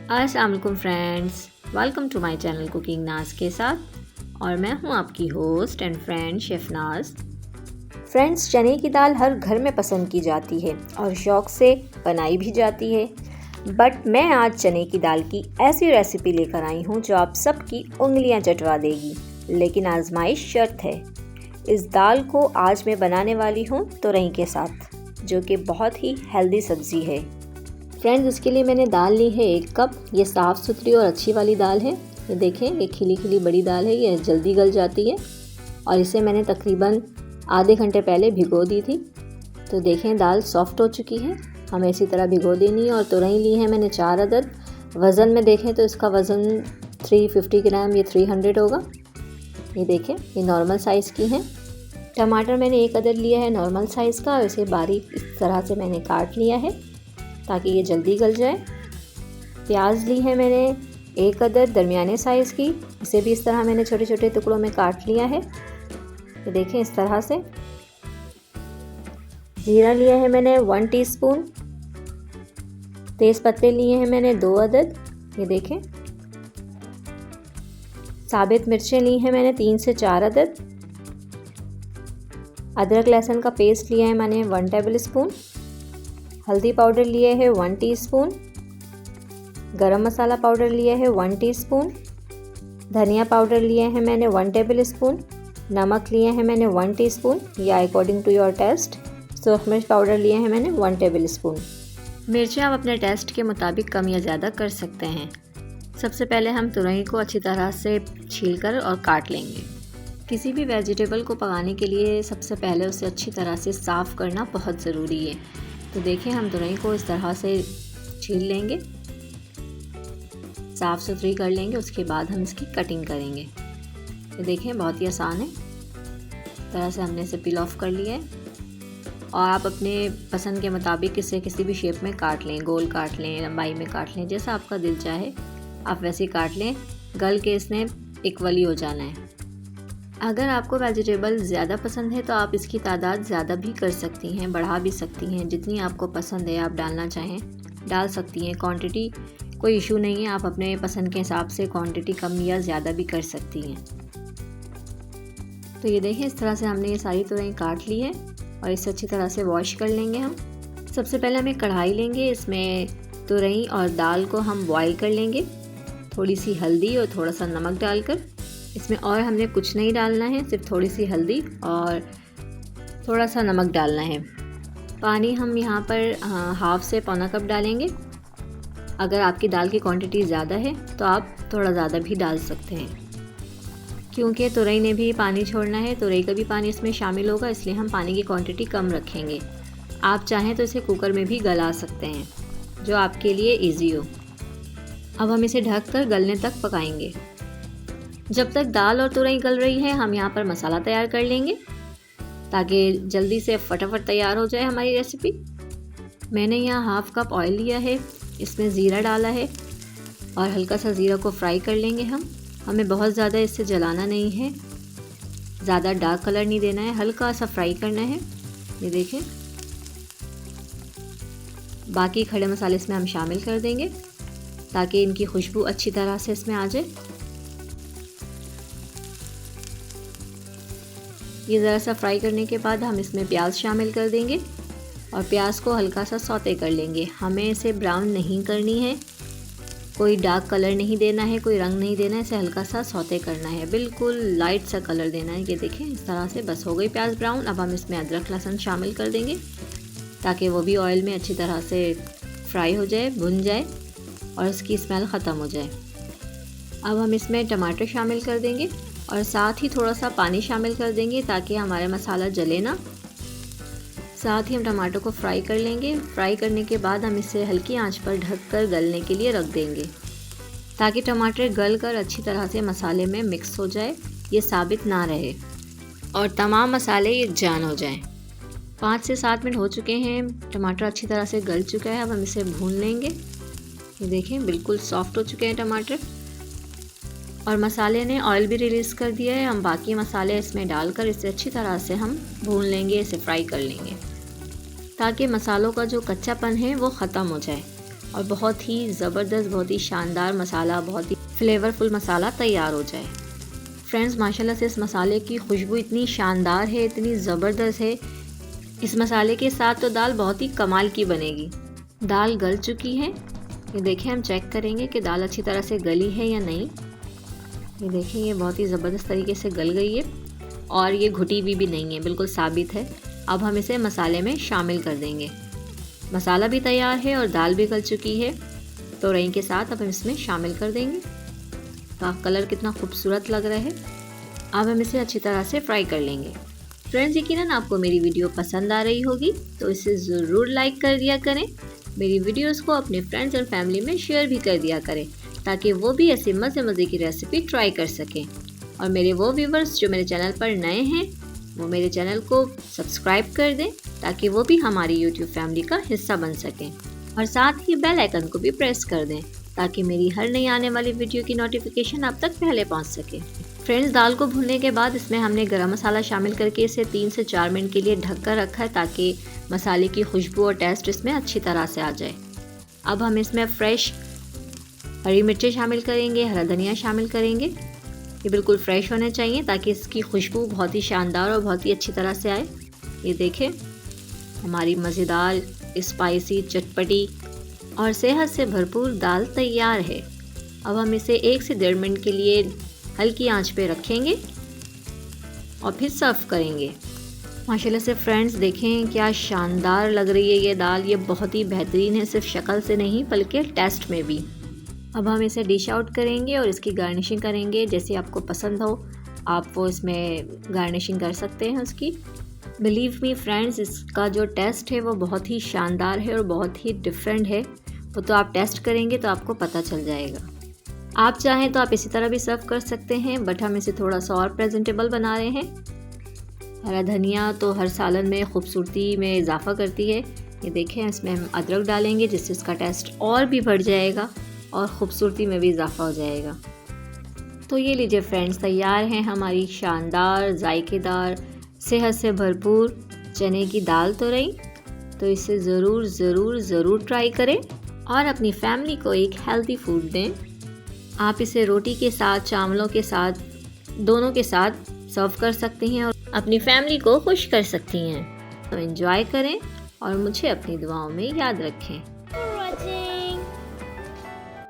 अस्सलाम वालेकुम friends, welcome to my channel cooking Naz के साथ। और मैं हूं आपकी host and friend chef Naz. Friends, चने की दाल हर घर में पसंद की जाती है और शौक़ से बनाई भी जाती है। बट मैं आज चने की दाल की ऐसी रेसिपी लेकर आई हूं जो आप सबकी उंगलियां चटवा देगी, लेकिन आजमाइश शर्त है। इस दाल को आज मैं बनाने वाली हूं तुरई के साथ, जो कि बहुत ही हेल्दी सब्ज़ी है। फ्रेंड्स, इसके लिए मैंने दाल ली है 1 कप। ये साफ़ सुथरी और अच्छी वाली दाल है। ये देखें, ये खिली खिली बड़ी दाल है, ये जल्दी गल जाती है। और इसे मैंने तकरीबन आधे घंटे पहले भिगो दी थी। तो देखें, दाल सॉफ्ट हो चुकी है। हमें इसी तरह भिगो देनी है। और तुरई ली है मैंने 4 अदद। वज़न में देखें तो इसका वज़न 350 ग्राम या 300 होगा। ये देखें, ये नॉर्मल साइज़ की है। टमाटर मैंने 1 अदद लिया है नॉर्मल साइज़ का, और इसे बारीक इस तरह से मैंने काट लिया है ताकि ये जल्दी गल जाए। प्याज ली है मैंने 1 अदद दरमियाने साइज़ की। इसे भी इस तरह मैंने छोटे छोटे टुकड़ों में काट लिया है। ये देखें, इस तरह से। जीरा लिया है मैंने 1 टीस्पून। तेज़ पत्ते लिए हैं मैंने 2 अदद। ये देखें। साबित मिर्चें ली हैं मैंने 3 से 4 अदद। अदरक लहसुन का पेस्ट लिया है मैंने 1 टेबल स्पून। हल्दी पाउडर लिए है 1 टीस्पून। गरम मसाला पाउडर लिया है 1 टीस्पून। धनिया पाउडर लिए हैं मैंने 1 टेबल स्पून। नमक लिए हैं मैंने 1 टीस्पून या अकॉर्डिंग टू योर टेस्ट। सूरख मिर्च पाउडर लिए हैं मैंने 1 टेबल स्पून। मिर्चें आप अपने टेस्ट के मुताबिक कम या ज़्यादा कर सकते हैं। सबसे पहले हम तुरई को अच्छी तरह से छीलकर और काट लेंगे। किसी भी वेजिटेबल को पकाने के लिए सबसे पहले उसे अच्छी तरह से साफ़ करना बहुत ज़रूरी है। तो देखें, हम तुरई को इस तरह से छील लेंगे, साफ़ सुथरी कर लेंगे। उसके बाद हम इसकी कटिंग करेंगे। ये देखें, बहुत ही आसान है। इस तरह से हमने इसे पील ऑफ कर लिया है। और आप अपने पसंद के मुताबिक इसे किसी भी शेप में काट लें, गोल काट लें, लंबाई में काट लें, जैसा आपका दिल चाहे आप वैसे काट लें। गल के इसने इक्वली हो जाना है। अगर आपको वेजिटेबल ज़्यादा पसंद है तो आप इसकी तादाद ज़्यादा भी कर सकती हैं, बढ़ा भी सकती हैं। जितनी आपको पसंद है आप डालना चाहें डाल सकती हैं। क्वांटिटी कोई इशू नहीं है, आप अपने पसंद के हिसाब से क्वांटिटी कम या ज़्यादा भी कर सकती हैं। तो ये देखें, इस तरह से हमने ये सारी तुरई काट ली है और इसे अच्छी तरह से वॉश कर लेंगे हम। सबसे पहले हम एक कढ़ाई लेंगे, इसमें तुरई और दाल को हम बॉयल कर लेंगे, थोड़ी सी हल्दी और थोड़ा सा नमक डालकर। इसमें और हमने कुछ नहीं डालना है, सिर्फ थोड़ी सी हल्दी और थोड़ा सा नमक डालना है। पानी हम यहाँ पर हाफ से पौना कप डालेंगे। अगर आपकी दाल की क्वांटिटी ज़्यादा है तो आप थोड़ा ज़्यादा भी डाल सकते हैं, क्योंकि तुरई ने भी पानी छोड़ना है, तुरई का भी पानी इसमें शामिल होगा, इसलिए हम पानी की क्वांटिटी कम रखेंगे। आप चाहें तो इसे कुकर में भी गला सकते हैं, जो आपके लिए ईजी हो। अब हम इसे ढककर गलने तक पकाएंगे। जब तक दाल और तुरई गल रही है, हम यहाँ पर मसाला तैयार कर लेंगे ताकि जल्दी से फटाफट तैयार हो जाए हमारी रेसिपी। मैंने यहाँ हाफ कप ऑयल लिया है, इसमें ज़ीरा डाला है और हल्का सा ज़ीरा को फ्राई कर लेंगे हम। हमें बहुत ज़्यादा इससे जलाना नहीं है, ज़्यादा डार्क कलर नहीं देना है, हल्का सा फ्राई करना है। ये देखें, बाकी खड़े मसाले इसमें हम शामिल कर देंगे ताकि इनकी खुशबू अच्छी तरह से इसमें आ जाए। ये ज़रा सा फ्राई करने के बाद हम इसमें प्याज शामिल कर देंगे और प्याज को हल्का सा सौते कर लेंगे। हमें इसे ब्राउन नहीं करनी है, कोई डार्क कलर नहीं देना है, कोई रंग नहीं देना है, इसे हल्का सा सौते करना है, बिल्कुल लाइट सा कलर देना है। ये देखें, इस तरह से बस हो गई प्याज ब्राउन। अब हम इसमें अदरक लहसुन शामिल कर देंगे ताकि वो भी ऑयल में अच्छी तरह से फ्राई हो जाए, भुन जाए और इसकी स्मेल ख़त्म हो जाए। अब हम इसमें टमाटर शामिल कर देंगे और साथ ही थोड़ा सा पानी शामिल कर देंगे ताकि हमारा मसाला जले ना। साथ ही हम टमाटर को फ्राई कर लेंगे। फ्राई करने के बाद हम इसे हल्की आंच पर ढककर गलने के लिए रख देंगे ताकि टमाटर गल कर अच्छी तरह से मसाले में मिक्स हो जाए, ये साबित ना रहे और तमाम मसाले यकजान हो जाएं। 5 से 7 मिनट हो चुके हैं, टमाटर अच्छी तरह से गल चुका है। अब हम इसे भून लेंगे। ये देखें, बिल्कुल सॉफ्ट हो चुके हैं टमाटर और मसाले ने ऑयल भी रिलीज़ कर दिया है। हम बाकी मसाले इसमें डालकर इसे अच्छी तरह से हम भून लेंगे, इसे फ्राई कर लेंगे ताकि मसालों का जो कच्चापन है वो ख़त्म हो जाए। और बहुत ही ज़बरदस्त, बहुत ही शानदार मसाला, बहुत ही फ्लेवरफुल मसाला तैयार हो जाए। फ्रेंड्स, माशाल्लाह से इस मसाले की खुशबू इतनी शानदार है, इतनी ज़बरदस्त है। इस मसाले के साथ तो दाल बहुत ही कमाल की बनेगी। दाल गल चुकी है, ये देखें, हम चेक करेंगे कि दाल अच्छी तरह से गली है या नहीं। ये देखें, ये बहुत ही ज़बरदस्त तरीके से गल गई है और ये घुटी भी नहीं है, बिल्कुल साबित है। अब हम इसे मसाले में शामिल कर देंगे। मसाला भी तैयार है और दाल भी गल चुकी है, तो रई के साथ अब हम इसमें शामिल कर देंगे। तो कलर कितना खूबसूरत लग रहा है। अब हम इसे अच्छी तरह से फ्राई कर लेंगे। फ्रेंड्स, यकीनन आपको मेरी वीडियो पसंद आ रही होगी, तो इसे ज़रूर लाइक कर दिया करें। मेरी वीडियोस को अपने फ्रेंड्स और फैमिली में शेयर भी कर दिया करें, ताकि वो भी ऐसी मज़े की रेसिपी ट्राई कर सकें। और मेरे वो व्यूवर्स जो मेरे चैनल पर नए हैं, वो मेरे चैनल को सब्सक्राइब कर दें, ताकि वो भी हमारी यूट्यूब फैमिली का हिस्सा बन सकें। और साथ ही बेल आइकन को भी प्रेस कर दें, ताकि मेरी हर नई आने वाली वीडियो की नोटिफिकेशन आप तक पहले पहुंच सके। फ्रेंड्स, दाल को भूनने के बाद इसमें हमने गरम मसाला शामिल करके इसे 3 से 4 मिनट के लिए ढक कर रखा है, ताकि मसाले की खुशबू और टेस्ट इसमें अच्छी तरह से आ जाए। अब हम इसमें फ्रेश हरी मिर्चें शामिल करेंगे, हरा धनिया शामिल करेंगे। ये बिल्कुल फ्रेश होने चाहिए, ताकि इसकी खुशबू बहुत ही शानदार और बहुत ही अच्छी तरह से आए। ये देखें, हमारी मज़ेदार, स्पाइसी, चटपटी और सेहत से भरपूर दाल तैयार है। अब हम इसे 1 से 1.5 मिनट के लिए हल्की आंच पे रखेंगे और फिर सर्व करेंगे। माशाल्लाह से फ्रेंड्स, देखें क्या शानदार लग रही है ये दाल। ये बहुत ही बेहतरीन है, सिर्फ शक्ल से नहीं बल्कि टेस्ट में भी। अब हम इसे डिश आउट करेंगे और इसकी गार्निशिंग करेंगे। जैसे आपको पसंद हो आप वो इसमें गार्निशिंग कर सकते हैं उसकी। बिलीव मी फ्रेंड्स, इसका जो टेस्ट है वो बहुत ही शानदार है और बहुत ही डिफरेंट है। वो तो आप टेस्ट करेंगे तो आपको पता चल जाएगा। आप चाहें तो आप इसी तरह भी सर्व कर सकते हैं, बट हम इसे थोड़ा सा और प्रेजेंटेबल बना रहे हैं। हरा धनिया तो हर सालन में खूबसूरती में इजाफा करती है। ये देखें, इसमें हम अदरक डालेंगे, जिससे इसका टेस्ट और भी बढ़ जाएगा और ख़ूबसूरती में भी इजाफा हो जाएगा। तो ये लीजिए फ्रेंड्स, तैयार हैं हमारी शानदार, जायकेदार, सेहत से भरपूर चने की दाल तुरई। तो इसे ज़रूर ट्राई करें और अपनी फैमिली को एक हेल्दी फूड दें। आप इसे रोटी के साथ, चावलों के साथ, दोनों के साथ सर्व कर सकती हैं और अपनी फैमिली को खुश कर सकती हैं। तो एंजॉय करें और मुझे अपनी दुआओं में याद रखें।